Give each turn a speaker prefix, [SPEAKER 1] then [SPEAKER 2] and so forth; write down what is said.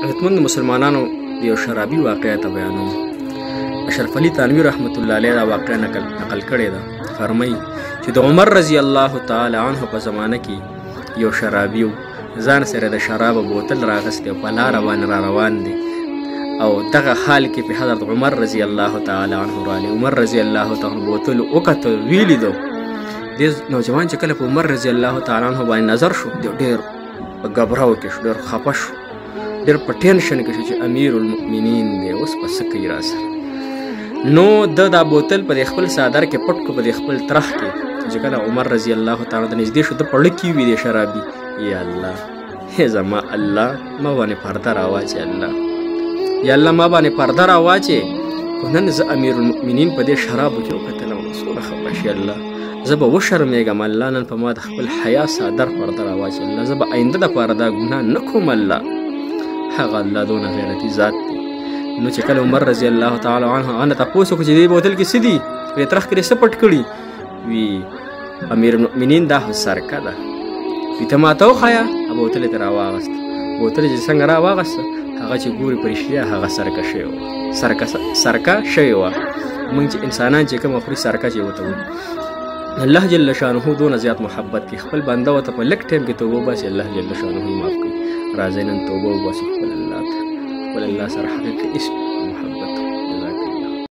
[SPEAKER 1] عزتمند مسلمانانو د یو شرابي واقعه ته بیانوم. اشرف علي تانوي رحمت الله علیه دا واقعه نقل کړې ده. فرمایي چې د عمر رضی الله تعالی عنه په زمانه کې یو شرابي ځان سره د شراب بوتل راغستی او په لاره باندې را روان دی او دغه حال کې په حضرت عمر رضی الله تعالی عنه رالی. عمر رضی الله تعالی بوتل وکتل ویلی دو دې نوجوان چې کله په عمر رضی الله تعالی عنه باندې نظر شو ډېر غبراو کې شو، ډېر خفه شو، ډېر په ټینشن کې شو چې امیر المؤمنین دی، اوس په څه کوي را سره. نو دا بوتل په خپل صادر کې پټ کړ، په خپل ترخ کې چې کله عمر رضی الله تعالی عنه نږدې شو د پړ کې وی دی شرابي. یا الله هی زما الله ما باندې پرده راواچې، الله یا الله ما باندې پرده راواچې. خو نن زه امیر المؤمنین په دې شرابو کې وکتلم، څومره خفه شي الله. زه به وشرمېږم الله، نن په ما د خپل حیا صادر پرده راواچې الله. زه به آینده دپاره دا ګناه نه کوم الله. هغه الله دونه غیرتي ذات دی. نو چې کله عمر رضی الله تعالی عنه هغه نه تپوس وکړو چې دې بوتل کې څه دي، په ترخ کې څه پټ کړي؟ وی امیر المؤمنین دا خو سرکه ده، وی ته ماته وښایه. بوتل یې ترې راواغسته. بوتل چې څنګه راواغسته هغه چې ګوري په رښتیا هغه سرکه شوې وه، سرکه شوې وه. موږ چې انسانان چې کومه خوري سرکه چې ورته وایي. الله جل شانه دونه زیات محبت کوي، خپل بنده ورته په لږ ټایم کې توبه وباسي، الله جل شانه یې معاف کوي. راځئ نن توبه وباسو خپل الله ته، خپل الله سره حقیقي